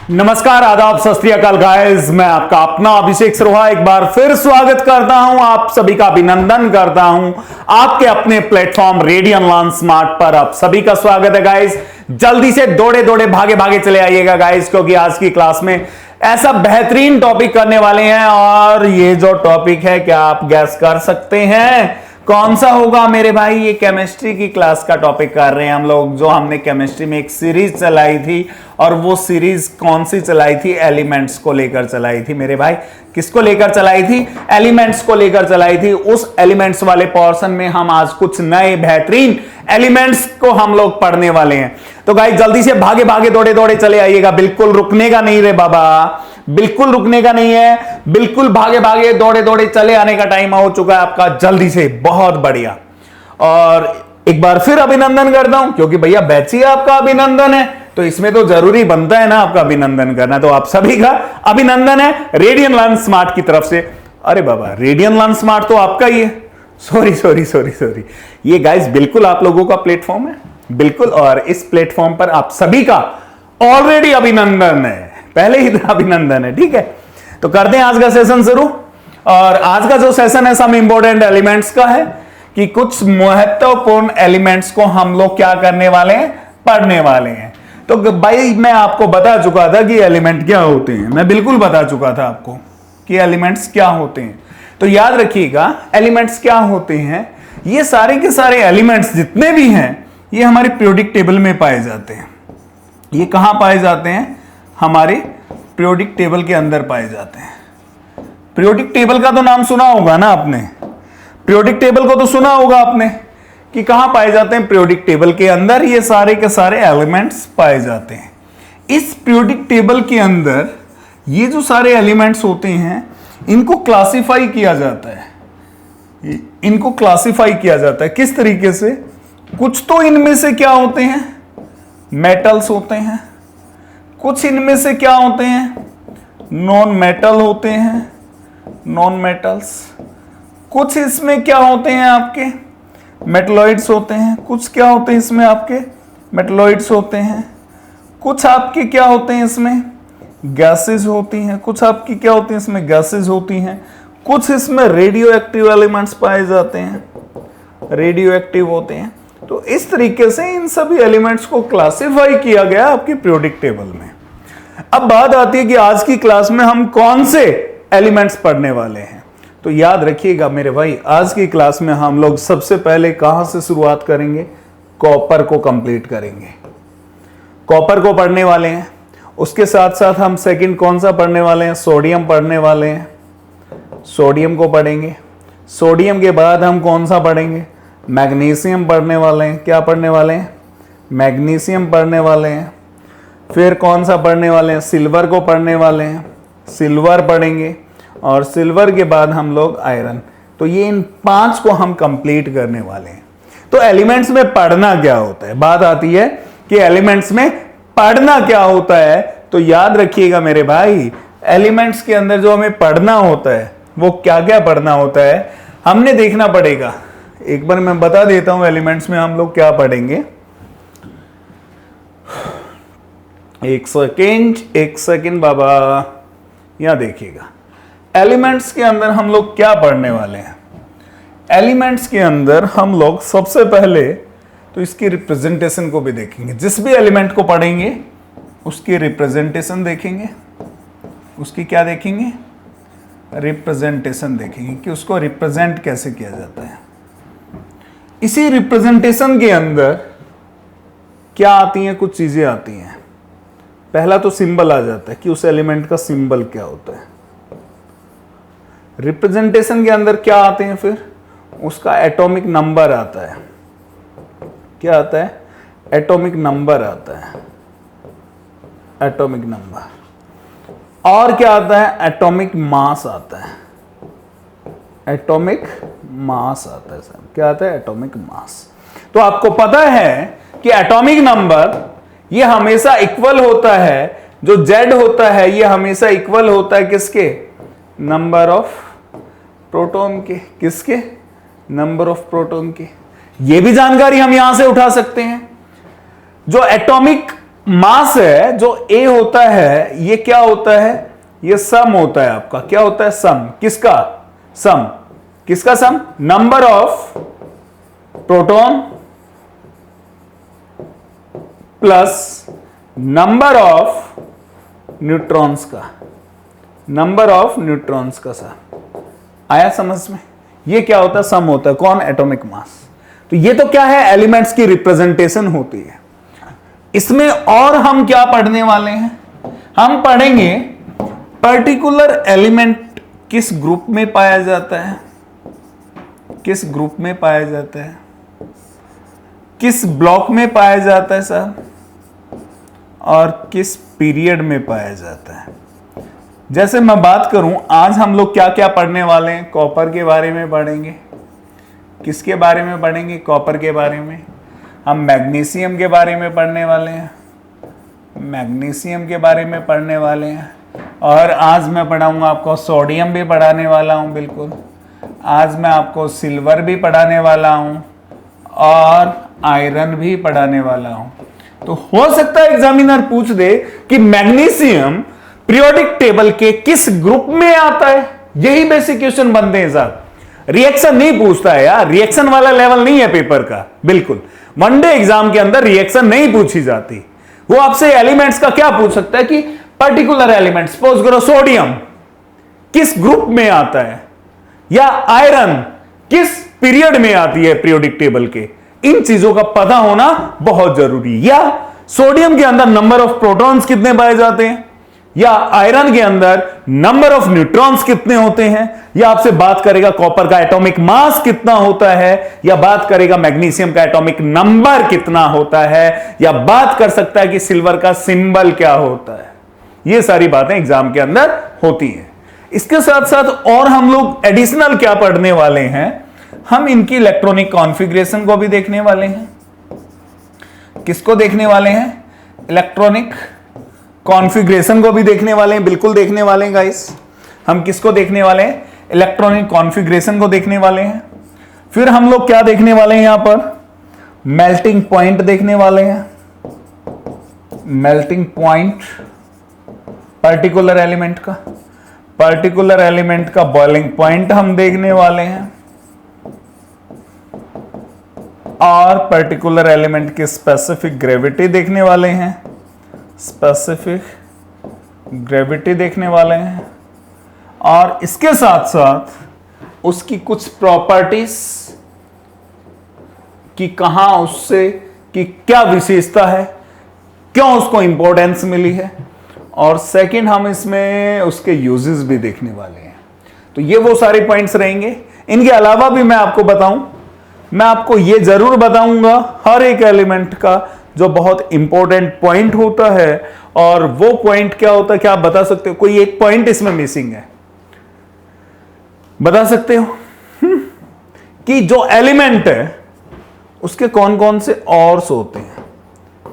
नमस्कार, आदाब, सत श्री अकाल गाइस। मैं आपका अपना अभिषेक सरोहा एक बार फिर स्वागत करता हूं, आप सभी का अभिनंदन करता हूं आपके अपने प्लेटफॉर्म रेडियन लर्न स्मार्ट पर। आप सभी का स्वागत है गाइस। जल्दी से दौड़े दौड़े भागे भागे चले आइएगा गाइस, क्योंकि आज की क्लास में ऐसा बेहतरीन टॉपिक करने वाले हैं। और ये जो टॉपिक है, क्या आप गैस कर सकते हैं कौन सा होगा मेरे भाई? ये केमिस्ट्री की क्लास का टॉपिक कर रहे हैं हम लोग, जो हमने केमिस्ट्री में एक सीरीज चलाई थी। और वो सीरीज कौन सी चलाई थी? एलिमेंट्स को लेकर चलाई थी मेरे भाई। किसको लेकर चलाई थी? एलिमेंट्स को लेकर चलाई थी। उस एलिमेंट्स वाले पोर्शन में हम आज कुछ नए बेहतरीन एलिमेंट्स को हम लोग पढ़ने वाले हैं। तो गाइस जल्दी से भागे भागे दौड़े दौड़े चले आइएगा, बिल्कुल रुकने का नहीं रे बाबा, बिल्कुल रुकने का नहीं है, बिल्कुल भागे भागे दौड़े दौड़े चले आने का टाइम हो चुका है आपका। जल्दी से, बहुत बढ़िया। और एक बार फिर अभिनंदन करता हूं, क्योंकि भैया बैच ही आपका अभिनंदन है, तो इसमें तो जरूरी बनता है ना आपका अभिनंदन करना। तो आप सभी का अभिनंदन है रेडियन लर्न स्मार्ट की तरफ से। अरे बाबा, रेडियन लर्न स्मार्ट तो आपका ही है। सॉरी, ये गाइस बिल्कुल आप लोगों का प्लेटफॉर्म है, बिल्कुल। और इस प्लेटफॉर्म पर आप सभी का ऑलरेडी अभिनंदन है, पहले ही अभिनंदन है, ठीक है। तो करते हैं आज का सेशन शुरू। और आज का जो सेशन है सम इंपॉर्टेंट एलिमेंट्स का है, कि कुछ महत्वपूर्ण एलिमेंट्स को हम लोग क्या करने वाले हैं? पढ़ने वाले हैं। तो भाई मैं आपको बता चुका था कि एलिमेंट क्या होते हैं, मैं बिल्कुल बता चुका था आपको कि एलिमेंट्स क्या होते हैं। तो याद रखिएगा, एलिमेंट्स क्या होते हैं, ये सारे के सारे एलिमेंट्स जितने भी हैं ये हमारे पीरियोडिक टेबल में पाए जाते हैं। ये कहां पाए जाते हैं? हमारे पीरियोडिक टेबल के अंदर पाए जाते हैं। पीरियोडिक टेबल का तो नाम सुना होगा ना आपने, पीरियोडिक टेबल को तो सुना होगा आपने कि कहां पाए जाते हैं? पीरियोडिक टेबल के अंदर ये सारे के सारे एलिमेंट्स पाए जाते हैं। इस पीरियोडिक टेबल के अंदर ये जो सारे एलिमेंट्स होते हैं इनको क्लासिफाई किया जाता है। इनको क्लासिफाई किया जाता है किस तरीके से? कुछ तो इनमें से क्या होते हैं? मेटल्स होते हैं। कुछ इनमें से क्या होते हैं? नॉन मेटल होते हैं, नॉन मेटल्स। कुछ इसमें क्या होते हैं? आपके मेटलॉइड्स होते हैं। कुछ क्या होते हैं इसमें? आपके मेटलॉइड्स होते हैं। कुछ आपके क्या होते हैं इसमें? गैसेज होती हैं। कुछ आपकी क्या होती हैं इसमें? गैसेज होती हैं। कुछ इसमें रेडियो एक्टिव एलिमेंट्स पाए जाते हैं, रेडियो एक्टिव होते हैं। तो इस तरीके से इन सभी एलिमेंट्स को क्लासिफाई किया गया आपकी पीरियोडिक टेबल में। अब बात आती है कि आज की क्लास में हम कौन से एलिमेंट्स पढ़ने वाले हैं। तो याद रखिएगा मेरे भाई, आज की क्लास में हम लोग सबसे पहले कहां से शुरुआत करेंगे? कॉपर को कंप्लीट करेंगे, कॉपर को पढ़ने वाले हैं। उसके साथ साथ हम सेकंड कौन सा पढ़ने वाले हैं? सोडियम पढ़ने वाले हैं, सोडियम को पढ़ेंगे। सोडियम के बाद हम कौन सा पढ़ेंगे? मैग्नीशियम पढ़ने वाले हैं। क्या पढ़ने वाले हैं? मैग्नीशियम पढ़ने वाले हैं। फिर कौन सा पढ़ने वाले हैं? सिल्वर को पढ़ने वाले हैं, सिल्वर पढ़ेंगे। और सिल्वर के बाद हम लोग आयरन। तो ये इन 5 को हम कंप्लीट करने वाले हैं। तो एलिमेंट्स में पढ़ना क्या होता है? बात आती है कि एलिमेंट्स में पढ़ना क्या होता है। तो याद रखिएगा मेरे भाई, एलिमेंट्स के अंदर जो हमें पढ़ना होता है वो क्या क्या पढ़ना होता है हमने देखना पड़ेगा। एक बार मैं बता देता हूं एलिमेंट्स में हम लोग क्या पढ़ेंगे। एक सेकेंड बाबा, यहां देखिएगा। एलिमेंट्स के अंदर हम लोग क्या पढ़ने वाले हैं? एलिमेंट्स के अंदर हम लोग सबसे पहले तो इसकी रिप्रेजेंटेशन को भी देखेंगे। जिस भी एलिमेंट को पढ़ेंगे उसकी रिप्रेजेंटेशन देखेंगे। उसकी क्या देखेंगे? रिप्रेजेंटेशन देखेंगे कि उसको रिप्रेजेंट कैसे किया जाता है। इसी रिप्रेजेंटेशन के अंदर क्या आती हैं? कुछ चीजें आती हैं। पहला तो सिंबल आ जाता है कि उस एलिमेंट का सिंबल क्या होता है। रिप्रेजेंटेशन के अंदर क्या आते हैं? फिर उसका एटॉमिक नंबर आता है। क्या आता है? एटॉमिक नंबर आता है, एटॉमिक नंबर। और क्या आता है? एटॉमिक मास आता है, एटॉमिक मास आता है सर। क्या आता है? Atomic mass. तो आपको पता है कि एटॉमिक नंबर ये हमेशा इक्वल होता है, जो Z होता है ये हमेशा इक्वल होता है किसके? नंबर ऑफ प्रोटॉन के। किसके? नंबर ऑफ प्रोटॉन के। ये भी जानकारी हम यहां से उठा सकते हैं। जो एटॉमिक मास है जो ए होता है, ये क्या होता है, ये सम होता है आपका, क्या होता है, सम। किसका सम, किसका sum, number of proton plus number of neutrons का, नंबर ऑफ न्यूट्रॉन्स का सम। आया समझ में, ये क्या होता है, सम होता है, कौन, एटॉमिक मास। तो ये तो क्या है, एलिमेंट्स की रिप्रेजेंटेशन होती है। इसमें और हम क्या पढ़ने वाले हैं, हम पढ़ेंगे पर्टिकुलर एलिमेंट किस ग्रुप में पाया जाता है, किस ग्रुप में पाया जाता है, किस ब्लॉक में पाया जाता है साहब, और किस पीरियड में पाया जाता है। जैसे मैं बात करूं, आज हम लोग क्या क्या पढ़ने वाले हैं, कॉपर के बारे में पढ़ेंगे। किसके बारे में पढ़ेंगे, कॉपर के बारे में। हम मैग्नीशियम के बारे में पढ़ने वाले हैं, मैग्नीशियम के बारे में पढ़ने वाले हैं। और आज मैं पढ़ाऊंगा आपको सोडियम भी पढ़ाने वाला हूं, बिल्कुल। आज मैं आपको सिल्वर भी पढ़ाने वाला हूं और आयरन भी पढ़ाने वाला हूं। तो हो सकता है एग्जामिनर पूछ दे कि मैग्नीशियम पीरियोडिक टेबल के किस ग्रुप में आता है। यही बेसिक क्वेश्चन बनते हैं साहब, रिएक्शन नहीं पूछता है यार, रिएक्शन वाला लेवल नहीं है पेपर का, बिल्कुल। वनडे एग्जाम के अंदर रिएक्शन नहीं पूछी जाती। वो आपसे एलिमेंट्स का क्या पूछ सकता है कि पर्टिकुलर एलिमेंट, सपोज करो सोडियम किस ग्रुप में आता है, या आयरन किस पीरियड में आती है पीरियोडिक टेबल के। इन चीजों का पता होना बहुत जरूरी है। या सोडियम के अंदर नंबर ऑफ प्रोटॉन्स कितने पाए जाते हैं, या आयरन के अंदर नंबर ऑफ न्यूट्रॉन्स कितने होते हैं, या आपसे बात करेगा कॉपर का एटॉमिक मास कितना होता है, या बात करेगा मैग्नीशियम का एटॉमिक नंबर कितना होता है, या बात कर सकता है कि सिल्वर का सिंबल क्या होता है। ये सारी बातें एग्जाम के अंदर होती हैं। इसके साथ साथ और हम लोग एडिशनल क्या पढ़ने वाले हैं, हम इनकी इलेक्ट्रॉनिक कॉन्फ़िगरेशन को भी देखने वाले हैं। किसको देखने वाले हैं, इलेक्ट्रॉनिक कॉन्फ़िगरेशन को भी देखने वाले हैं, बिल्कुल देखने वाले हैं गाइस। हम किसको देखने वाले हैं, इलेक्ट्रॉनिक कॉन्फ़िगरेशन को देखने वाले हैं। फिर हम लोग क्या देखने वाले हैं, यहां पर मेल्टिंग पॉइंट देखने वाले हैं। मेल्टिंग पॉइंट पर्टिकुलर एलिमेंट का, पर्टिकुलर एलिमेंट का बॉइलिंग पॉइंट हम देखने वाले हैं। और पर्टिकुलर एलिमेंट की स्पेसिफिक ग्रेविटी देखने वाले हैं, स्पेसिफिक ग्रेविटी देखने वाले हैं। और इसके साथ साथ उसकी कुछ प्रॉपर्टीज कि कहां उससे कि क्या विशेषता है, क्यों उसको इंपॉर्टेंस मिली है। और सेकंड हम इसमें उसके यूजेस भी देखने वाले हैं। तो ये वो सारे पॉइंट्स रहेंगे। इनके अलावा भी मैं आपको बताऊं, मैं आपको ये जरूर बताऊंगा हर एक एलिमेंट का जो बहुत इंपॉर्टेंट पॉइंट होता है। और वो पॉइंट क्या होता है, क्या आप बता सकते हो, कोई एक पॉइंट इसमें मिसिंग है, बता सकते हो कि जो एलिमेंट है उसके कौन कौन से ऑर्स होते हैं,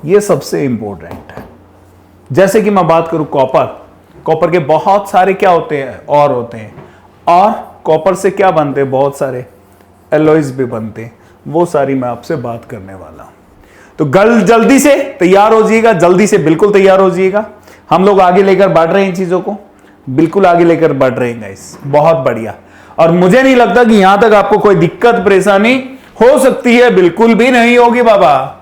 ये सबसे इंपॉर्टेंट है। जैसे कि मैं बात करूं कॉपर, कॉपर के बहुत सारे क्या होते हैं, और होते हैं। और कॉपर से क्या बनते हैं, बहुत सारे एलॉयज भी बनते हैं। वो सारी मैं आपसे बात करने वाला हूं। तो जल्दी से तैयार हो जाइएगा, जल्दी से बिल्कुल तैयार हो जाइएगा। हम लोग आगे लेकर बढ़ रहे हैं इन चीजों को, बिल्कुल आगे लेकर बढ़ रहे हैं गाइस, बहुत बढ़िया। और मुझे नहीं लगता कि यहां तक आपको कोई दिक्कत परेशानी हो सकती है, बिल्कुल भी नहीं होगी बाबा।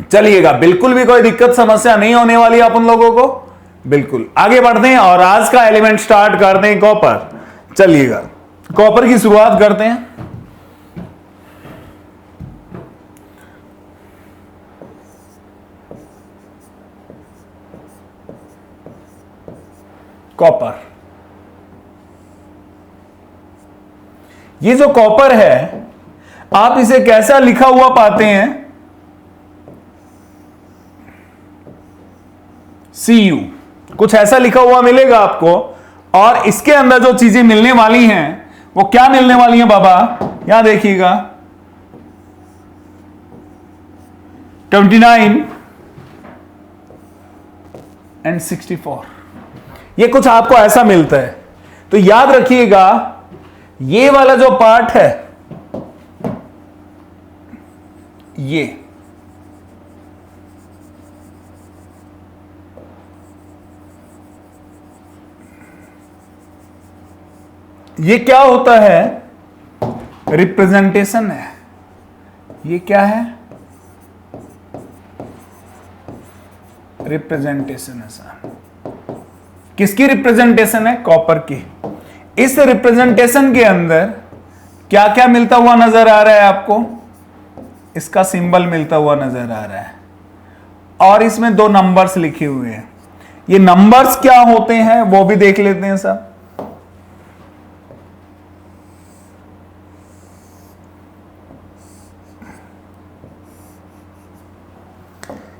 चलिएगा, बिल्कुल भी कोई दिक्कत समस्या नहीं होने वाली अपन लोगों को। बिल्कुल आगे बढ़ते हैं और आज का एलिमेंट स्टार्ट करते हैं, कॉपर। चलिएगा, कॉपर की शुरुआत करते हैं। कॉपर, ये जो कॉपर है आप इसे कैसा लिखा हुआ पाते हैं, Cu, कुछ ऐसा लिखा हुआ मिलेगा आपको। और इसके अंदर जो चीजें मिलने वाली हैं वो क्या मिलने वाली हैं बाबा, यहां देखिएगा 29 और 64, ये कुछ आपको ऐसा मिलता है। तो याद रखिएगा ये वाला जो पार्ट है, ये क्या होता है? रिप्रेजेंटेशन है। ये क्या है? रिप्रेजेंटेशन है साहब। किसकी रिप्रेजेंटेशन है? कॉपर की। इस रिप्रेजेंटेशन के अंदर क्या क्या मिलता हुआ नजर आ रहा है आपको? इसका सिंबल मिलता हुआ नजर आ रहा है और इसमें 2 नंबर्स लिखे हुए हैं। ये नंबर्स क्या होते हैं वो भी देख लेते हैं साहब।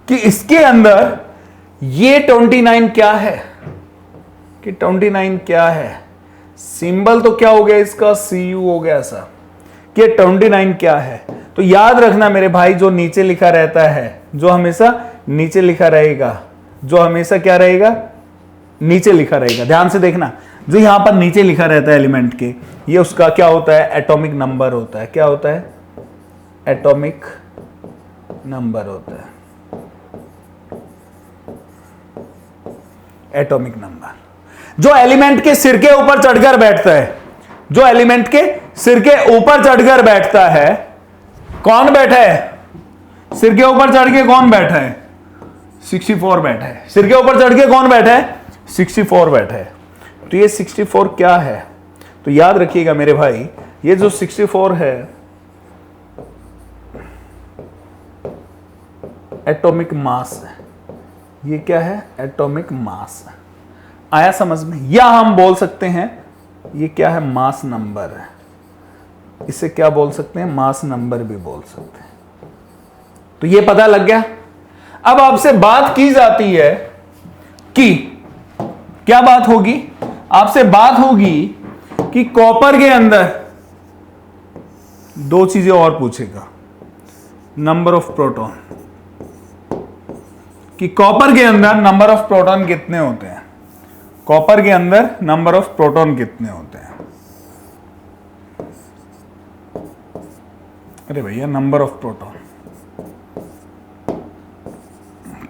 कि इसके अंदर ये 29 क्या है? कि 29 क्या है? सिंबल तो क्या हो गया इसका? CU हो गया साहब। कि 29 क्या है? तो याद रखना मेरे भाई, जो नीचे लिखा रहता है, जो हमेशा नीचे लिखा रहेगा, जो हमेशा क्या रहेगा? नीचे लिखा रहेगा। ध्यान से देखना, जो यहां पर नीचे लिखा रहता है एलिमेंट के, ये उसका क्या होता है? एटॉमिक नंबर होता है। क्या होता है? एटॉमिक नंबर होता है। एटॉमिक नंबर जो एलिमेंट के सिर के ऊपर चढ़कर बैठता है, जो एलिमेंट के सिर के ऊपर चढ़कर बैठता है, कौन बैठा है? सिर के ऊपर चढ़ के कौन बैठा है? 64 बैठा है। सिर के ऊपर चढ़ के कौन बैठा है? 64 बैठा है। तो ये 64 क्या है? तो याद रखिएगा मेरे भाई, ये जो 64 है एटॉमिक मास है। ये क्या है? एटॉमिक मास है। आया समझ में? या हम बोल सकते हैं ये क्या है? मास नंबर है। इसे क्या बोल सकते हैं? मास नंबर भी बोल सकते हैं। तो ये पता लग गया। अब आपसे बात की जाती है कि क्या बात होगी? आपसे बात होगी कि कॉपर के अंदर 2 चीजें और पूछेगा। नंबर ऑफ प्रोटॉन, कि कॉपर के अंदर नंबर ऑफ प्रोटॉन कितने होते हैं? कॉपर के अंदर नंबर ऑफ प्रोटॉन कितने होते हैं? अरे भैया, नंबर ऑफ प्रोटॉन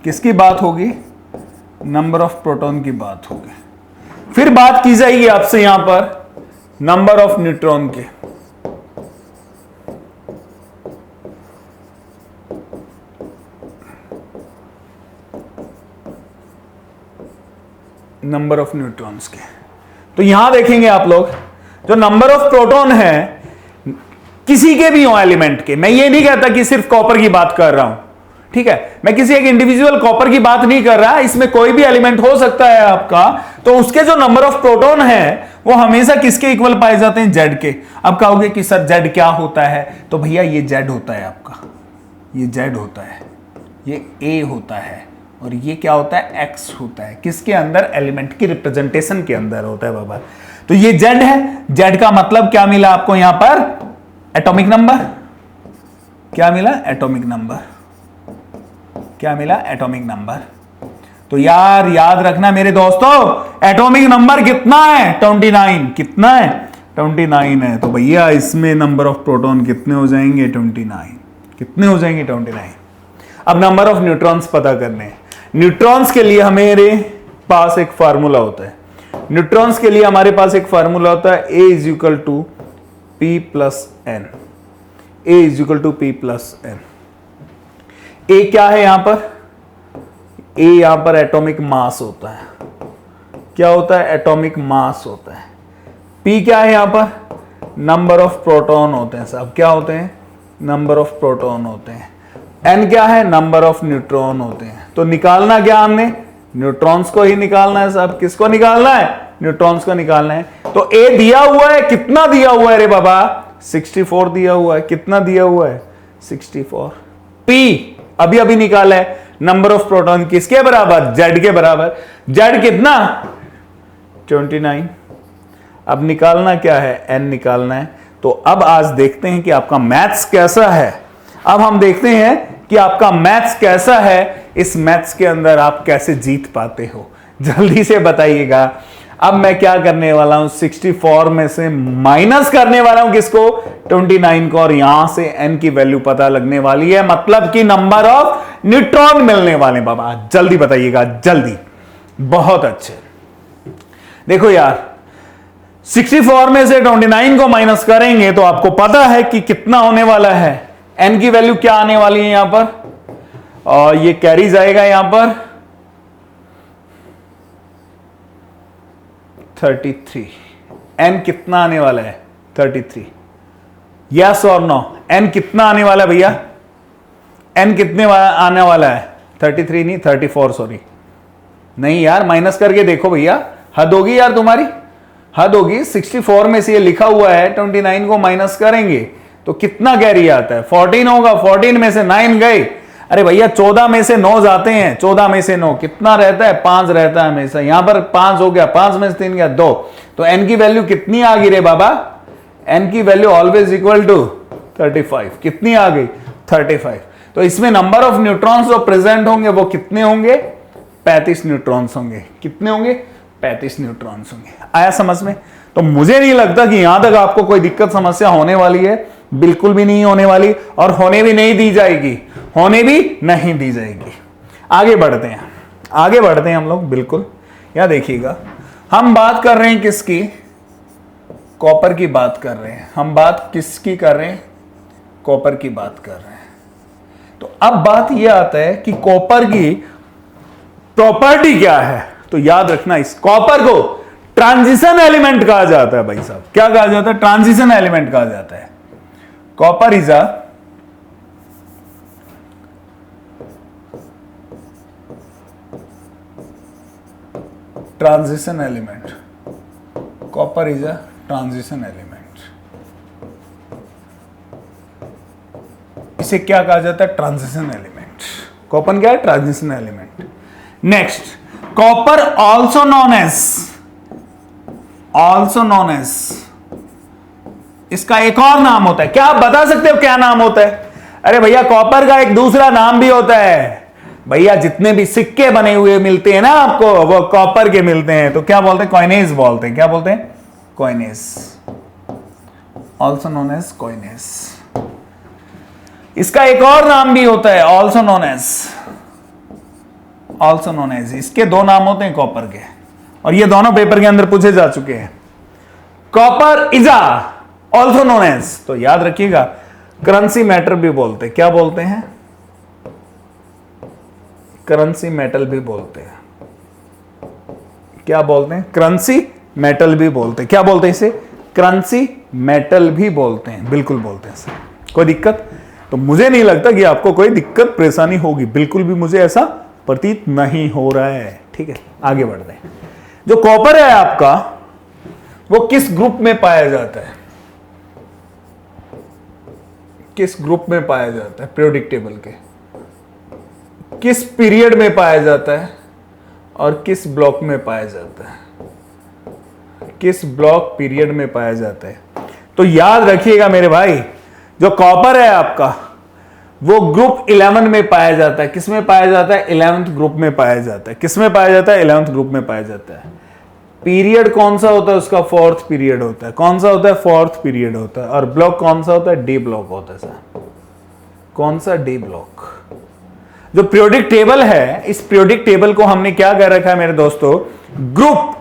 किसकी बात होगी? नंबर ऑफ प्रोटॉन की बात होगी। फिर बात की जाएगी आपसे यहां पर नंबर ऑफ न्यूट्रॉन की। नंबर ऑफ न्यूट्रॉन्स के। तो यहां देखेंगे आप लोग, जो नंबर ऑफ प्रोटॉन है किसी के भी हो एलिमेंट के, मैं ये नहीं कहता कि सिर्फ कॉपर की बात कर रहा हूं, ठीक है, मैं किसी एक इंडिविजुअल कॉपर की बात नहीं कर रहा, इसमें कोई भी एलिमेंट हो सकता है आपका, तो उसके जो नंबर ऑफ प्रोटॉन है वो हमेशा किसके इक्वल पाए जाते हैं? जेड के। अब कहोगे कि सर जेड क्या होता है? तो भैया ये जेड होता है आपका, ये जेड होता है, ये ए होता है और ये क्या होता है? एक्स होता है। किसके अंदर? एलिमेंट की रिप्रेजेंटेशन के अंदर होता है बाबा। तो ये जेड है। जेड का मतलब क्या मिला आपको यहां पर? Atomic number. क्या मिला? Atomic number. क्या मिला? Atomic number. तो यार याद रखना मेरे दोस्तों, एटॉमिक नंबर कितना है? 29। कितना है? 29 है। तो भैया इसमें नंबर ऑफ प्रोटॉन कितने हो जाएंगे? 29। कितने हो जाएंगे? 29। अब नंबर ऑफ न्यूट्रॉन्स पता करने हैं। न्यूट्रॉन्स के लिए हमारे पास एक फार्मूला होता है। न्यूट्रॉन्स के लिए हमारे पास एक फार्मूला होता है, A is equal to P plus N। A is equal to P plus N। A क्या है यहां पर? A यहां पर एटॉमिक मास होता है। क्या होता है? एटॉमिक मास होता है। P क्या है यहां पर? नंबर ऑफ प्रोटॉन होते हैं साहब। क्या होते हैं? नंबर ऑफ प्रोटॉन होते हैं। N क्या है? नंबर ऑफ न्यूट्रॉन होते हैं। तो निकालना क्या हमने? न्यूट्रॉन्स को ही निकालना है साहब। किसको निकालना है? न्यूट्रॉन्स को निकालना है। तो A दिया हुआ है, कितना दिया हुआ है रे बाबा? 64 दिया हुआ है। कितना दिया हुआ है? 64। P अभी अभी निकाला है, नंबर ऑफ प्रोटॉन किसके बराबर? Z के बराबर। Z कितना? 29। अब निकालना क्या है? N निकालना है। तो अब आज देखते हैं कि आपका मैथ्स कैसा है। अब हम देखते हैं कि आपका मैथ्स कैसा है। इस मैथ्स के अंदर आप कैसे जीत पाते हो, जल्दी से बताइएगा। अब मैं क्या करने वाला हूं? 64 में से माइनस करने वाला हूं किसको? 29 को, और यहां से n की वैल्यू पता लगने वाली है, मतलब कि नंबर ऑफ न्यूट्रॉन मिलने वाले। बाबा जल्दी बताइएगा, जल्दी। बहुत अच्छे। देखो यार, 64 में से 29 को माइनस करेंगे तो आपको पता है कि कितना होने वाला है, n की वैल्यू क्या आने वाली है यहां पर, और ये कैरी जाएगा यहां पर 33। n कितना आने वाला है 33, यस और नो, n कितना आने वाला है भैया, n कितने आने वाला है 33 नहीं 34, सॉरी नहीं यार, माइनस करके देखो भैया, हद होगी यार तुम्हारी, हद होगी। 64 में से ये लिखा हुआ है 29 को माइनस करेंगे तो कितना कैरी आता है, 14 होगा, 14 में से 9 गए, अरे भैया 14 में से 9 जाते हैं, 14 में से 9 कितना रहता है, 5 रहता है हमेशा, यहां पर 5 हो गया, 5 में से 3 गया 2, तो n की वैल्यू कितनी आ गई रे बाबा, n की वैल्यू ऑलवेज इक्वल टू 35, कितनी आ गई 35। तो इसमें नंबर ऑफ न्यूट्रॉन्स जो प्रेजेंट होंगे वो कितने होंगे, 35 न्यूट्रॉन्स होंगे, कितने होंगे 35 न्यूट्रॉन्स होंगे। आया समझ में? तो मुझे नहीं लगता कि यहां तक आपको कोई दिक्कत समस्या होने वाली है, बिल्कुल भी नहीं होने वाली, और होने भी नहीं दी जाएगी, होने भी नहीं दी जाएगी। आगे बढ़ते हैं, आगे बढ़ते हैं हम लोग, बिल्कुल यहां देखिएगा, हम बात कर रहे हैं किसकी, कॉपर की बात कर रहे हैं, हम बात किसकी कर रहे हैं, कॉपर की बात कर रहे हैं। तो अब बात यह आता है कि कॉपर की प्रॉपर्टी क्या है, तो याद रखना इस कॉपर को ट्रांजिशन एलिमेंट कहा जाता है भाई साहब, क्या कहा जाता है, ट्रांजिशन एलिमेंट कहा जाता है। Copper is a transition element, copper is a transition element, इसे क्या कहा जाता है, ट्रांजिशन एलिमेंट। कॉपर क्या है, transition element. Next, copper also known as, इसका एक और नाम होता है, क्या आप बता सकते हो क्या नाम होता है? अरे भैया कॉपर का एक दूसरा नाम भी होता है भैया, जितने भी सिक्के बने हुए मिलते हैं ना आपको वो कॉपर के मिलते हैं, तो क्या बोलते हैं, कॉइनेज बोलते हैं, क्या बोलते हैं, coinage, also known as coinage. इसका एक और नाम भी होता है ऑल्सो नोन एज, इसके दो नाम होते हैं कॉपर के, और ये दोनों पेपर के अंदर पूछे जा चुके हैं। Copper is also known as, तो याद रखिएगा करेंसी मैटर भी बोलते हैं, क्या बोलते हैं, करेंसी मेटल भी बोलते हैं, क्या बोलते हैं, करेंसी मेटल भी बोलते हैं, क्या बोलते हैं इसे, करेंसी मेटल भी बोलते हैं, बिल्कुल बोलते हैं सर। कोई दिक्कत? तो मुझे नहीं लगता कि आपको कोई दिक्कत परेशानी होगी, बिल्कुल भी मुझे ऐसा प्रतीत नहीं हो रहा है। ठीक है, आगे बढ़ते हैं। जो कॉपर है आपका वो किस ग्रुप में पाया जाता है, किस ग्रुप में पाया जाता है, पीरियोडिक टेबल के किस पीरियड में पाया जाता है और किस ब्लॉक में पाया जाता है, किस ब्लॉक पीरियड में पाया जाता है? तो याद रखिएगा मेरे भाई, जो कॉपर है आपका वो ग्रुप 11 में पाया जाता है। किस में पाया जाता है, 11th ग्रुप में पाया जाता है। किस में पाया जाता है, 11th ग्रुप में पाया जाता है। पीरियड कौन सा होता है उसका, 4th पीरियड होता है। कौन सा होता है, 4th पीरियड होता है। और ब्लॉक कौन सा होता है, डी ब्लॉक होता है सर। कौन सा, डी ब्लॉक। जो पीरियोडिक टेबल है, इस पीरियोडिक टेबल को हमने क्या कर रखा है मेरे दोस्तों, ग्रुप,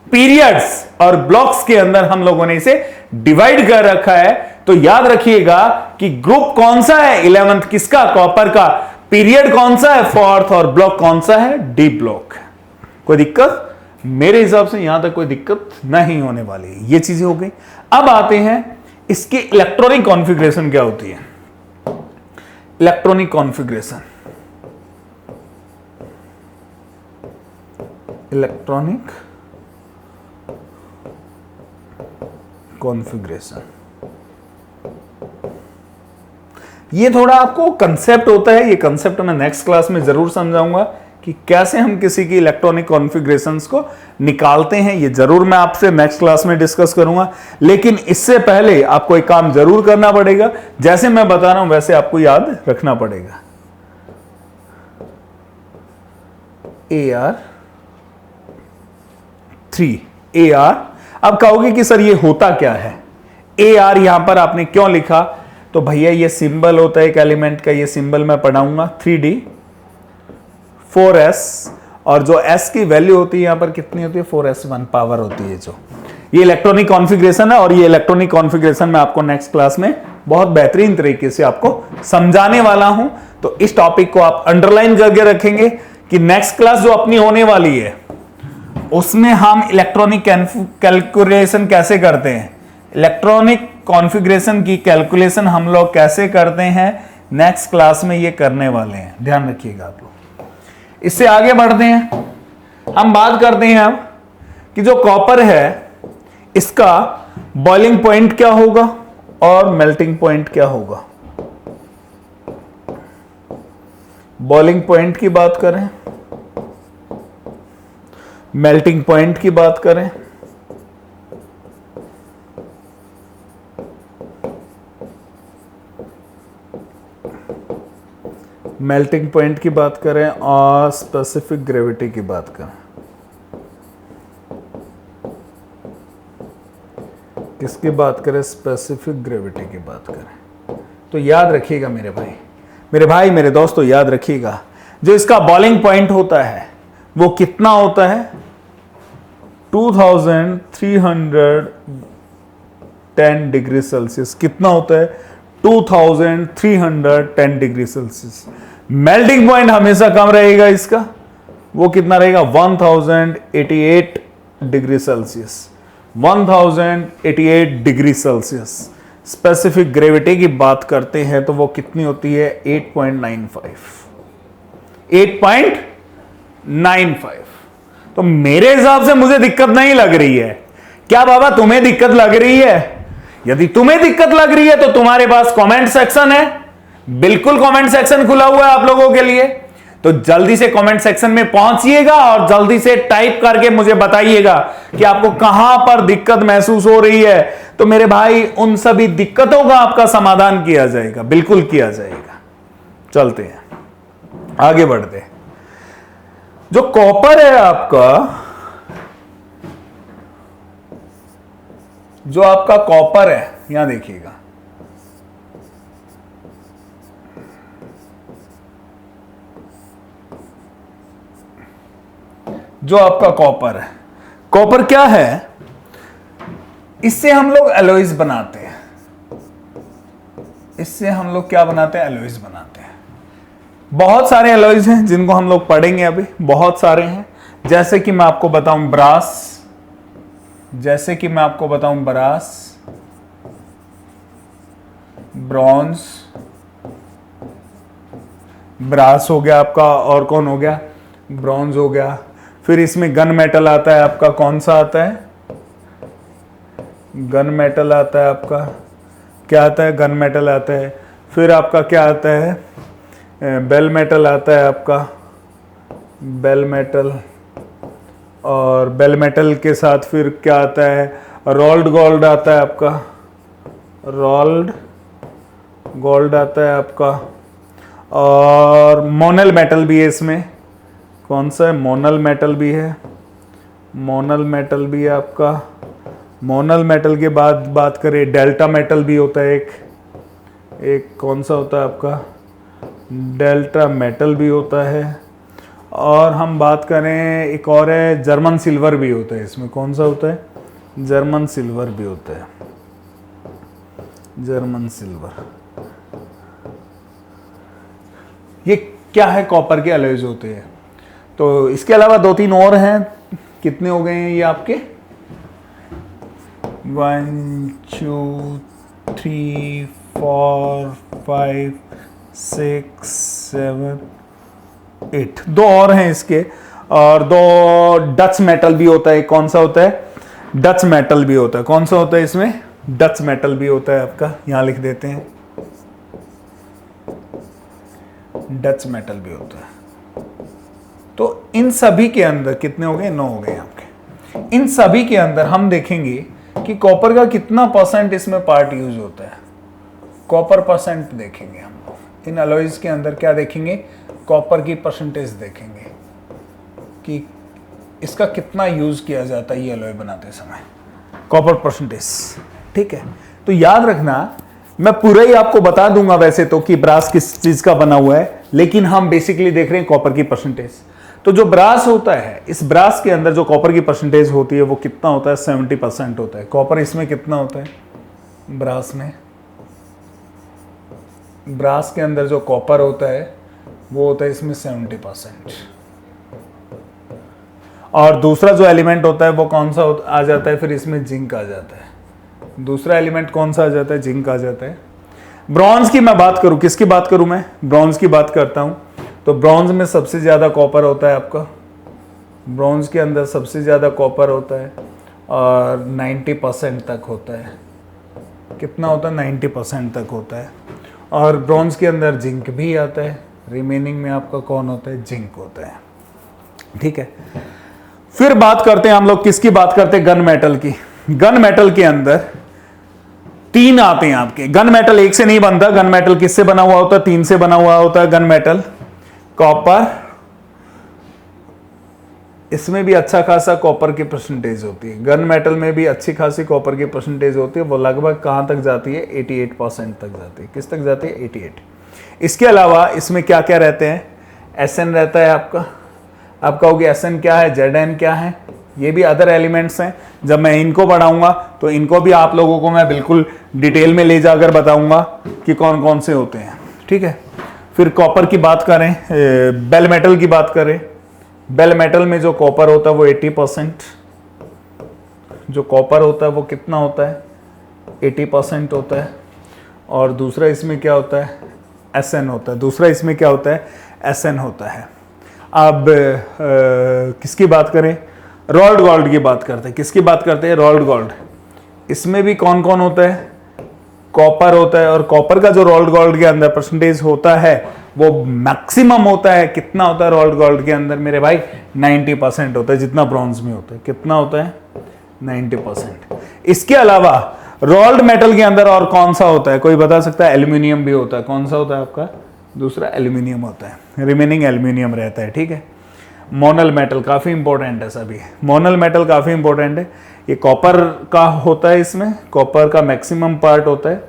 पीरियड्स और ब्लॉक्स के अंदर हम लोगों ने इसे डिवाइड कर रखा है। तो याद रखिएगा कि ग्रुप कौन सा है, 11th किसका, कॉपर का। पीरियड कौन सा है, 4th, और ब्लॉक कौन सा है, डी ब्लॉक। कोई दिक्कत? मेरे हिसाब से यहां तक कोई दिक्कत नहीं होने वाली है। ये चीजें हो गई। अब आते हैं इसकी इलेक्ट्रॉनिक कॉन्फ़िगरेशन क्या होती है। इलेक्ट्रॉनिक कॉन्फ़िगरेशन, इलेक्ट्रॉनिक कॉन्फ़िगरेशन, ये थोड़ा आपको कंसेप्ट होता है। ये कंसेप्ट मैं नेक्स्ट क्लास में जरूर समझाऊंगा कि कैसे हम किसी की इलेक्ट्रॉनिक कॉन्फ़िगरेशंस को निकालते हैं। ये जरूर मैं आपसे नेक्स्ट क्लास में डिस्कस करूंगा। लेकिन इससे पहले आपको एक काम जरूर करना पड़ेगा, जैसे मैं बता रहा हूं वैसे आपको याद रखना पड़ेगा। AR3, AR। अब कहोगे कि सर ये होता क्या है, AR यहां पर आपने क्यों लिखा? तो भैया ये सिंबल होता है एक एलिमेंट का, ये सिंबल मैं पढ़ाऊंगा 3D 4s, और जो s की वैल्यू होती है यहां पर कितनी होती है, 4s1 पावर होती है जो। ये इलेक्ट्रॉनिक कॉन्फ़िगरेशन है और ये इलेक्ट्रॉनिक कॉन्फ़िगरेशन मैं आपको नेक्स्ट क्लास में बहुत बेहतरीन तरीके से आपको समझाने वाला हूं। तो इस टॉपिक को आप अंडरलाइन करके रखेंगे कि नेक्स्ट क्लास जो अपनी होने वाली है उसमें हम इलेक्ट्रॉनिक कैलकुलेशन कैसे करते हैं, इलेक्ट्रॉनिक कॉन्फ़िगरेशन की कैलकुलेशन हम लोग कैसे करते हैं, नेक्स्ट क्लास में ये करने वाले हैं, ध्यान रखिएगा आप लोग। इससे आगे बढ़ते हैं, हम बात करते हैं अब कि जो कॉपर है इसका बॉइलिंग पॉइंट क्या होगा और मेल्टिंग पॉइंट क्या होगा। बॉइलिंग पॉइंट की बात करें, मेल्टिंग पॉइंट की बात करें, मेल्टिंग पॉइंट की बात करें और स्पेसिफिक ग्रेविटी की बात करें। किसकी बात करें? स्पेसिफिक ग्रेविटी की बात करें। तो याद रखिएगा मेरे दोस्तों, याद रखिएगा जो इसका बॉइलिंग पॉइंट होता है वो कितना होता है? 2310 डिग्री सेल्सियस। कितना होता है? 2310 डिग्री सेल्सियस। मेल्टिंग पॉइंट हमेशा कम रहेगा इसका, वो कितना रहेगा? 1088 degree Celsius. 1088 degree Celsius. Specific gravity की बात करते हैं तो वो कितनी होती है? 8.95। तो मेरे हिसाब से मुझे दिक्कत नहीं लग रही है। क्या बाबा तुम्हें दिक्कत लग रही है? यदि तुम्हें दिक्कत लग रही है तो तुम्हारे पास कमेंट सेक्शन है, बिल्कुल कमेंट सेक्शन खुला हुआ है आप लोगों के लिए। तो जल्दी से कमेंट सेक्शन में पहुंचिएगा और जल्दी से टाइप करके मुझे बताइएगा कि आपको कहां पर दिक्कत महसूस हो रही है। तो मेरे भाई उन सभी दिक्कतों का आपका समाधान किया जाएगा, बिल्कुल किया जाएगा। चलते हैं आगे बढ़ते हैं। जो कॉपर है आपका, जो आपका कॉपर है, यहां देखिएगा, जो आपका कॉपर है, कॉपर क्या है? इससे हम लोग एलॉयज बनाते हैं। इससे हम लोग क्या बनाते हैं? एलॉयज बनाते हैं। बहुत सारे एलॉयज हैं जिनको हम लोग पढ़ेंगे अभी, बहुत सारे हैं। जैसे कि मैं आपको बताऊं ब्रास, ब्रॉन्ज, ब्रास हो गया आपका, और कौन हो गया? ब्रॉन्ज हो गया। फिर इसमें गन मेटल आता है आपका, कौन सा आता है? गन मेटल आता है आपका, क्या आता है? गन मेटल आता है। फिर आपका क्या आता है? बेल मेटल आता है आपका, बेल मेटल। और बेल मेटल के साथ फिर क्या आता है? रोल्ड गोल्ड आता है आपका, रोल्ड गोल्ड आता है आपका। और मोनल मेटल भी है इसमें, कौन सा है? मोनल मेटल भी है, मोनल मेटल भी है आपका। मोनल मेटल के बाद बात करें, डेल्टा मेटल भी होता है एक कौन सा होता है आपका? डेल्टा मेटल भी होता है। और हम बात करें एक और है, जर्मन सिल्वर भी होता है इसमें, कौन सा होता है? जर्मन सिल्वर भी होता है, जर्मन सिल्वर। ये क्या है? कॉपर के एलॉयज होते हैं। तो इसके अलावा 2-3 और हैं। कितने हो गए हैं ये आपके? 1 2 3 4 5 6 7 8, 2 और हैं इसके। और 2 डच मेटल भी होता है। कौन सा होता है? डच मेटल भी होता है। कौन सा होता है इसमें? डच मेटल भी होता है आपका, यहां लिख देते हैं, डच मेटल भी होता है। तो इन सभी के अंदर कितने हो गए? 9 हो गए आपके। इन सभी के अंदर हम देखेंगे कि कॉपर का कितना परसेंट इसमें पार्ट यूज होता है। कॉपर परसेंट देखेंगे हम लोग इन अलॉयज के अंदर। क्या देखेंगे? कॉपर की परसेंटेज देखेंगे कि इसका कितना यूज किया जाता है ये अलॉय बनाते समय, कॉपर परसेंटेज। ठीक है, तो याद रखना, मैं पूरा ही आपको बता दूंगा वैसे तो कि ब्रास किस चीज का बना हुआ है, लेकिन हम बेसिकली देख रहे हैं कॉपर की परसेंटेज। तो जो ब्रास होता है, इस ब्रास के अंदर जो कॉपर की परसेंटेज होती है वो कितना होता है? 70% होता है। कॉपर इसमें कितना होता है? ब्रास में, ब्रास के अंदर जो कॉपर होता है वो होता है इसमें 70%। और दूसरा जो एलिमेंट होता है वो कौन सा आ जाता है? फिर इसमें जिंक आ जाता है। दूसरा एलिमेंट कौन सा आ जाता है? जिंक आ जाता है। ब्रॉन्ज की मैं बात करूं, किसकी बात करूं मैं? ब्रॉन्ज की बात करता हूं। तो ब्रॉन्ज में सबसे ज्यादा कॉपर होता है आपका, ब्रॉन्ज के अंदर सबसे ज्यादा कॉपर होता है और 90% तक होता है। कितना होता है? 90% तक होता है। और ब्रॉन्ज के अंदर जिंक भी आता है। रिमेनिंग में आपका कौन होता है? जिंक होता है। ठीक है, फिर बात करते हैं हम लोग, किसकी बात करते हैं? गन मेटल की। गन मेटल के अंदर 3 आते हैं आपके। गन मेटल एक से नहीं बनता। गन मेटल किससे बना हुआ होता है? 3 से बना हुआ होता है गन मेटल। कॉपर, इसमें भी अच्छा खासा कॉपर की परसेंटेज होती है। गन मेटल में भी अच्छी खासी कॉपर की परसेंटेज होती है। वो लगभग कहां तक जाती है? 88% तक जाती है। किस तक जाती है? 88। इसके अलावा इसमें क्या क्या रहते हैं? Sn रहता है आपका। आप कहोगे Sn क्या है, Zn क्या है? ये भी अदर एलिमेंट्स हैं। जब मैं इनको पढ़ाऊंगा तो इनको भी आप लोगों को मैं बिल्कुल डिटेल में ले जाकर बताऊंगा कि कौन कौन से होते हैं। ठीक है, फिर कॉपर की बात करें, बेल मेटल की बात करें। बेल मेटल में जो कॉपर होता है वो 80%, जो कॉपर होता है वो कितना होता है? 80% होता है। और दूसरा इसमें क्या होता है? Sn होता है। दूसरा इसमें क्या होता है? Sn होता है। अब किसकी बात करें? रोल्ड गोल्ड की बात करते हैं। किसकी बात करते हैं? Rolled gold. इसमें भी कौन कौन होता है? कॉपर होता है। और कॉपर का जो रोल्ड गोल्ड के अंदर परसेंटेज होता है वो मैक्सिमम होता है। कितना होता है रोल्ड गोल्ड के अंदर मेरे भाई? 90% होता है, जितना ब्रॉन्ज में होता है। कितना होता है? 90%। इसके अलावा रोल्ड मेटल के अंदर और कौन सा होता है? कोई बता सकता है? एल्यूमिनियम भी होता है। कौन सा होता है आपका? दूसरा एल्यूमिनियम होता है। रिमेनिंग एल्यूमिनियम रहता है। ठीक है, मोनल मेटल काफी इंपॉर्टेंट है सभी। मोनल मेटल काफी इंपॉर्टेंट है। ये कॉपर का होता है, इसमें कॉपर का मैक्सिमम पार्ट होता है।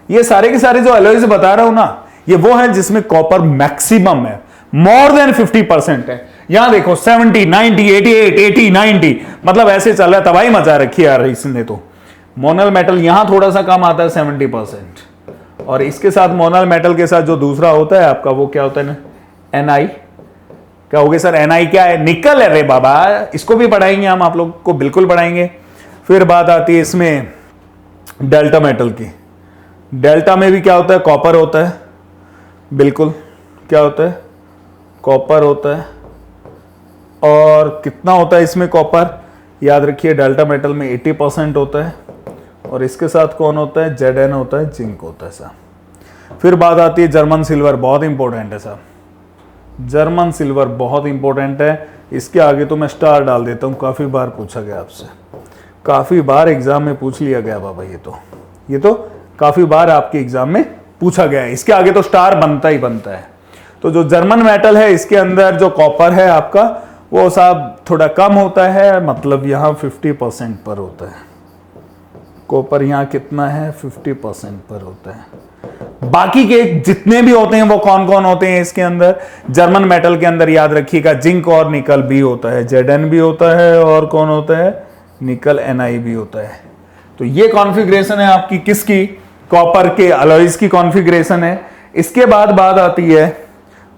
ये सारे के सारे जो एलॉयज बता रहा हूं ना, ये वो है जिसमें कॉपर मैक्सिमम है, मोर देन 50% है। यहां देखो 70, 90, 88, 80, 90, मतलब ऐसे चल रहा है। तबाही मचा रखी है यार इसने तो। मोनल मेटल यहां थोड़ा सा कम आता है 70%। और इसके साथ मोनल मेटल के साथ जो दूसरा होता है आपका वो क्या होता है ना? Ni। क्या होगे सर? Ni क्या है? निकल है रे बाबा। इसको भी पढ़ाएंगे हम, आप लोग को बिल्कुल पढ़ाएंगे। फिर बात आती है इसमें डेल्टा मेटल की। डेल्टा में भी क्या होता है? कॉपर होता है। बिल्कुल, क्या होता है? कॉपर होता है। और कितना होता है इसमें कॉपर? याद रखिए डेल्टा मेटल में 80% होता है। और इसके साथ कौन होता है? Zn होता है, जिंक होता है साहब। फिर बात आती है जर्मन सिल्वर, बहुत इंपॉर्टेंट है साहब। जर्मन सिल्वर बहुत इंपॉर्टेंट है। इसके आगे तो मैं स्टार डाल देता हूं। काफी बार पूछा गया आपसे, काफी बार एग्जाम में पूछ लिया गया बाबा। ये तो काफी बार आपके एग्जाम में पूछा गया है। इसके आगे तो स्टार बनता ही बनता है। तो जो जर्मन मेटल है इसके अंदर जो कॉपर है आपका वो साहब थोड़ा कम होता है, मतलब यहां 50% पर होता है। कॉपर यहाँ कितना है? 50% पर होता है। बाकी के जितने भी होते हैं वो कौन कौन होते हैं इसके अंदर? जर्मन मेटल के अंदर याद रखिएगा जिंक और निकल भी होता है, Zn भी होता है, और कौन होता है? निकल Ni भी होता है। तो ये कॉन्फ़िगरेशन है आपकी किसकी? कॉपर के अलॉयज की कॉन्फ़िगरेशन है। इसके बाद बात आती है,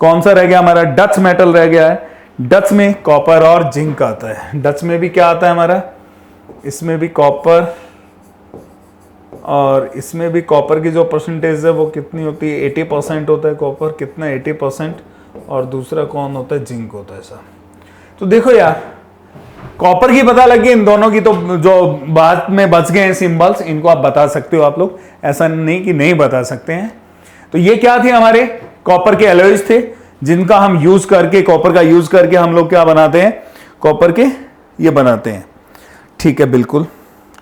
कौन सा रह गया हमारा? डच मेटल रह गया है। डच में कॉपर और जिंक आता है। डच में भी क्या आता है हमारा? इसमें भी कॉपर, और इसमें भी कॉपर की जो परसेंटेज है वो कितनी होती है? 80% होता है कॉपर। कितना? 80%। और दूसरा कौन होता है? जिंक होता है सर। तो देखो यार, कॉपर की पता लगी, इन दोनों की तो जो बाद में बच गए हैं सिंबल्स, इनको आप बता सकते हो आप लोग, ऐसा नहीं कि नहीं बता सकते हैं। तो ये क्या थे? हमारे कॉपर के एलॉयज थे जिनका हम यूज करके, कॉपर का यूज करके हम लोग क्या बनाते हैं? कॉपर के ये बनाते हैं। ठीक है, बिल्कुल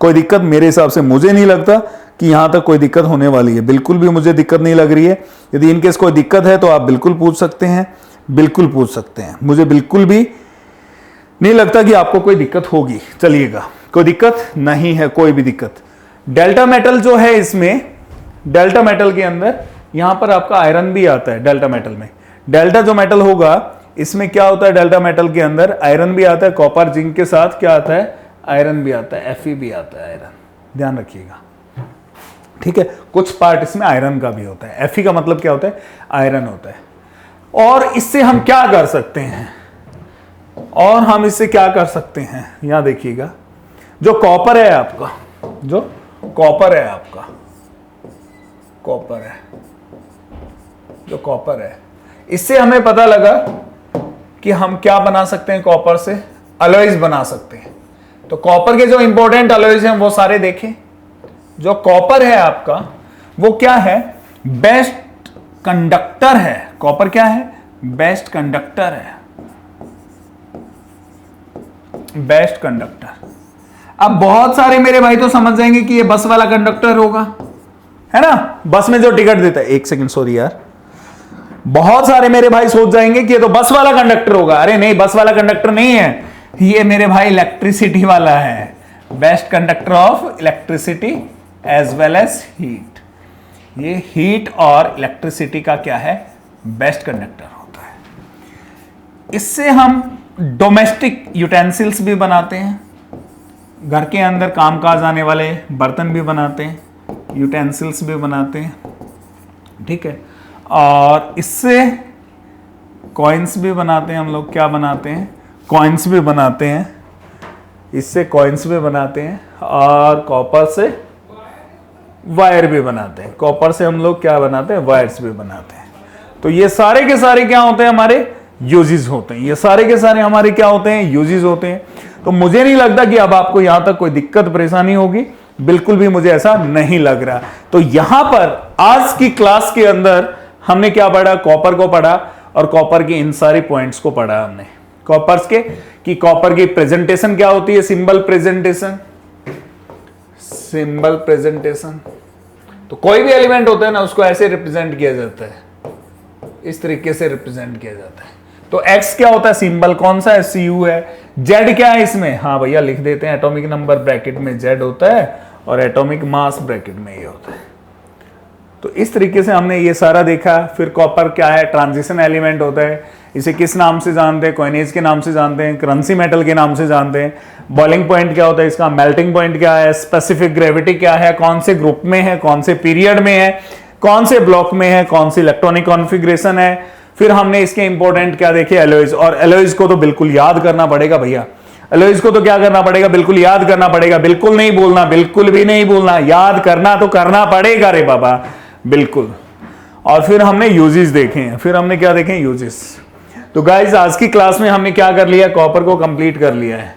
कोई दिक्कत मेरे हिसाब से मुझे नहीं लगता कि यहां तक कोई दिक्कत होने वाली है। बिल्कुल भी मुझे दिक्कत नहीं लग रही है। यदि इनकेस कोई दिक्कत है तो आप बिल्कुल पूछ सकते हैं, बिल्कुल पूछ सकते हैं। मुझे बिल्कुल भी नहीं लगता कि आपको कोई दिक्कत होगी। चलिएगा, कोई दिक्कत नहीं है, कोई भी दिक्कत। डेल्टा मेटल जो है, इसमें डेल्टा मेटल के अंदर यहां पर आपका आयरन भी आता है। डेल्टा मेटल में डेल्टा जो मेटल होगा इसमें क्या होता है डेल्टा मेटल के अंदर, आयरन भी आता है, कॉपर जिंक के साथ क्या आता है, आयरन भी आता है, Fe भी आता है आयरन, ध्यान रखिएगा, ठीक है। कुछ पार्ट इसमें आयरन का भी होता है, Fe का मतलब क्या होता है, आयरन होता है। और इससे हम क्या कर सकते हैं, और हम इससे क्या कर सकते हैं, यहां देखिएगा, जो कॉपर है आपका, जो कॉपर है आपका, कॉपर है, जो कॉपर है, इससे हमें पता लगा कि हम क्या बना सकते हैं, कॉपर से अलॉयज बना सकते हैं। तो कॉपर के जो इंपॉर्टेंट अलॉयज हैं वो सारे देखें। जो कॉपर है आपका वो क्या है, बेस्ट कंडक्टर है। कॉपर क्या है, बेस्ट कंडक्टर है, बेस्ट कंडक्टर। अब बहुत सारे मेरे भाई तो समझ जाएंगे कि ये बस वाला कंडक्टर होगा, है ना, बस में जो टिकट देता है, एक सेकंड सॉरी यार, बहुत सारे मेरे भाई सोच जाएंगे कि ये तो बस वाला कंडक्टर होगा। अरे नहीं, बस वाला कंडक्टर नहीं है, ये मेरे भाई इलेक्ट्रिसिटी वाला है, best conductor of electricity as well as heat. ये हीट और इलेक्ट्रिसिटी का क्या है, बेस्ट कंडक्टर होता है। इससे हम डोमेस्टिक यूटेंसिल्स भी बनाते हैं, घर के अंदर कामकाज आने वाले बर्तन भी बनाते हैं, यूटेंसिल्स भी बनाते हैं, ठीक है। और इससे कॉइन्स भी बनाते हैं हम लोग, क्या बनाते हैं, कॉइन्स भी बनाते हैं, इससे कॉइन्स भी बनाते हैं। और कॉपर से वायर भी बनाते हैं, कॉपर से हम लोग क्या बनाते हैं, वायर्स भी बनाते हैं। तो ये सारे के सारे क्या होते हैं, हमारे यूजेस होते हैं, ये सारे के सारे हमारे क्या होते हैं, यूजेस होते हैं। तो मुझे नहीं लगता कि अब आपको यहां तक कोई दिक्कत परेशानी होगी, बिल्कुल भी मुझे ऐसा नहीं लग रहा। तो यहां पर आज की क्लास के अंदर हमने क्या पढ़ा, कॉपर को पढ़ा, और कॉपर के इन सारे पॉइंट्स को पढ़ा हमने, कॉपर्स के, कि कॉपर की प्रेजेंटेशन क्या होती है, सिंबल प्रेजेंटेशन, सिंबल प्रेजेंटेशन। तो कोई भी एलिमेंट होता है ना, उसको ऐसे रिप्रेजेंट किया जाता है, इस तरीके से रिप्रेजेंट किया जाता है। तो एक्स क्या होता है, सिंबल कौन सा है, Cu है। जेड क्या है इसमें, हाँ भैया लिख देते हैं, एटॉमिक नंबर ब्रैकेट में जेड होता है, और एटॉमिक मास ब्रैकेट में ये होता है। तो इस तरीके से हमने ये सारा देखा। फिर कॉपर क्या है, ट्रांजिशन एलिमेंट होता है, इसे किस नाम से जानते हैं, कॉइनेज के नाम से जानते हैं, करेंसी मेटल के नाम से जानते हैं। बॉइलिंग पॉइंट क्या होता है इसका, मेल्टिंग पॉइंट क्या है, स्पेसिफिक ग्रेविटी क्या है, कौन से ग्रुप में है, कौन से पीरियड में है, कौन से ब्लॉक में है, कौन सी इलेक्ट्रॉनिक कॉन्फ़िगरेशन है। फिर हमने इसके इंपॉर्टेंट क्या देखे, एलॉयज। और एलॉयज को तो बिल्कुल याद करना पड़ेगा भैया, एलॉयज को तो क्या करना पड़ेगा, बिल्कुल याद करना पड़ेगा, बिल्कुल नहीं बोलना, बिल्कुल भी नहीं बोलना, याद करना तो करना पड़ेगा रे बाबा, बिल्कुल। और फिर हमने यूजेस देखे हैं, फिर हमने क्या देखे, यूजेस। तो गाइज आज की क्लास में हमने क्या कर लिया, कॉपर को कंप्लीट कर लिया है,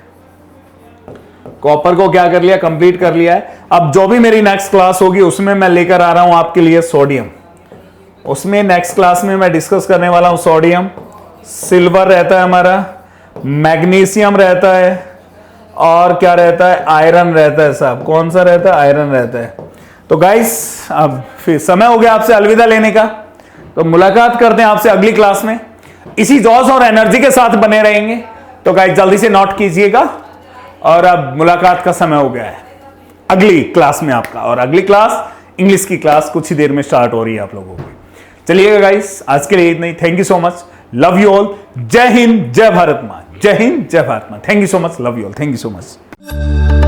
कॉपर को क्या कर लिया, कंप्लीट कर लिया है। अब जो भी मेरी नेक्स्ट क्लास होगी उसमें मैं लेकर आ रहा हूं आपके लिए सोडियम। उसमें नेक्स्ट क्लास में मैं डिस्कस करने वाला हूं सोडियम, सिल्वर रहता है हमारा, मैग्नीशियम रहता है, और क्या रहता है, आयरन रहता है साहब। कौन सा रहता है, आयरन रहता है। तो गाइस अब फिर समय हो गया आपसे अलविदा लेने का, तो मुलाकात करते हैं आपसे अगली क्लास में। इसी जोश और एनर्जी के साथ बने रहेंगे। तो गाइस जल्दी से नोट कीजिएगा, और अब मुलाकात का समय हो गया है अगली क्लास में आपका। और अगली क्लास इंग्लिश की क्लास कुछ ही देर में स्टार्ट हो रही है आप लोगों की। चलिएगा गाइस, आज के लिए इतना ही। Thank you so much, love you all, जय हिंद, जय भारत मां, जय हिंद, जय भारत मां। Thank you so much, love you all, thank you so much.